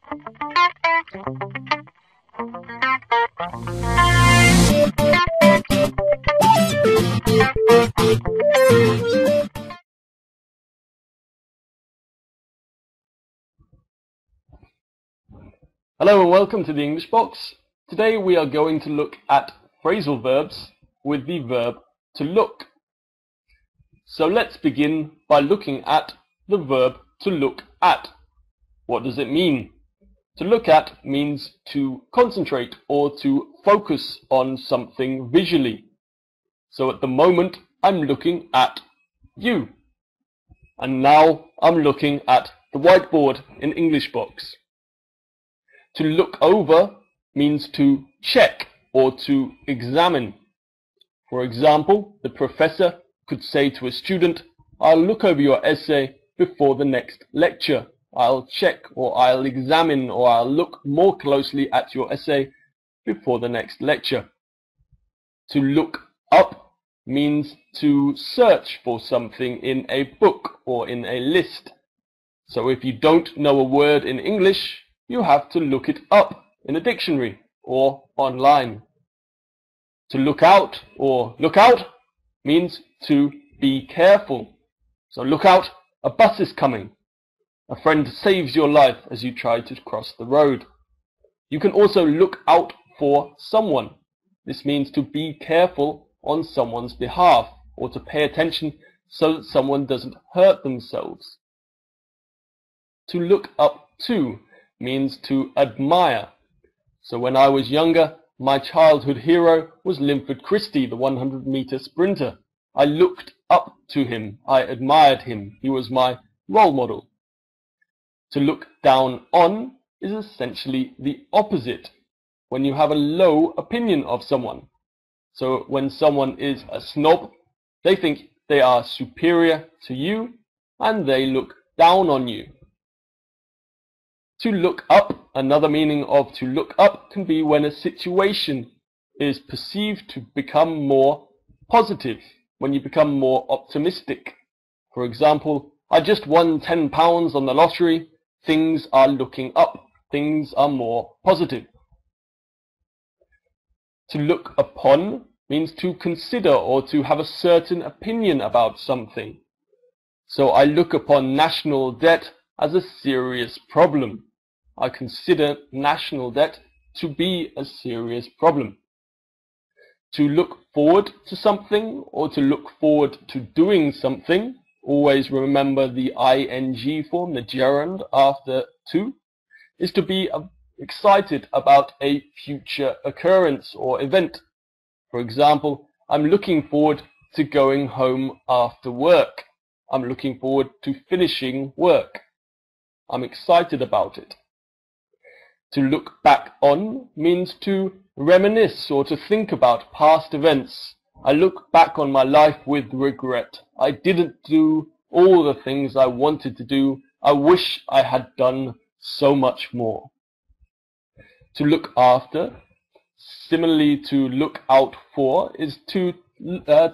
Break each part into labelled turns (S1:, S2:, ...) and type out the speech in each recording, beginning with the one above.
S1: Hello and welcome to the English Box. Today we are going to look at phrasal verbs with the verb to look. So let's begin by looking at the verb to look at. What does it mean? To look at means to concentrate or to focus on something visually. So at the moment I'm looking at you. And now I'm looking at the whiteboard in English Box. To look over means to check or to examine. For example, the professor could say to a student, "I'll look over your essay before the next lecture. I'll check or I'll examine or I'll look more closely at your essay before the next lecture." To look up means to search for something in a book or in a list. So if you don't know a word in English, you have to look it up in a dictionary or online. To look out or look out means to be careful. So look out, a bus is coming. A friend saves your life as you try to cross the road. You can also look out for someone. This means to be careful on someone's behalf or to pay attention so that someone doesn't hurt themselves. To look up to means to admire. So when I was younger, my childhood hero was Linford Christie, the 100-meter sprinter. I looked up to him. I admired him. He was my role model. To look down on is essentially the opposite, when you have a low opinion of someone. So when someone is a snob, they think they are superior to you and they look down on you. To look up, another meaning of to look up can be when a situation is perceived to become more positive, when you become more optimistic. For example, I just won £10 on the lottery, things are looking up, things are more positive. To look upon means to consider or to have a certain opinion about something. So I look upon national debt as a serious problem. I consider national debt to be a serious problem. To look forward to something or to look forward to doing something, always remember the ing form, the gerund after to, is to be excited about a future occurrence or event. For example, I'm looking forward to going home after work. I'm looking forward to finishing work. I'm excited about it. To look back on means to reminisce or to think about past events. I look back on my life with regret. I didn't do all the things I wanted to do. I wish I had done so much more. To look after, similarly to look out for, is to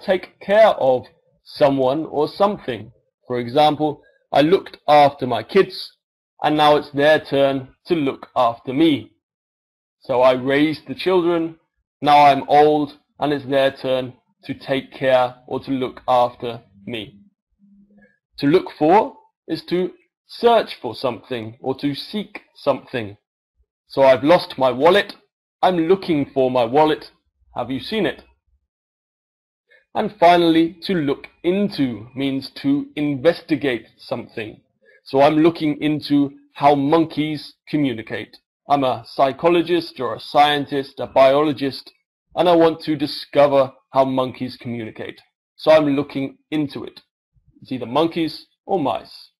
S1: take care of someone or something. For example, I looked after my kids, and now it's their turn to look after me. So I raised the children, now I'm old, and it's their turn to take care or to look after me. To look for is to search for something or to seek something. So I've lost my wallet, I'm looking for my wallet, have you seen it? And finally, to look into means to investigate something. So I'm looking into how monkeys communicate. I'm a psychologist or a scientist, a biologist, and I want to discover how monkeys communicate. So I'm looking into it. It's either monkeys or mice.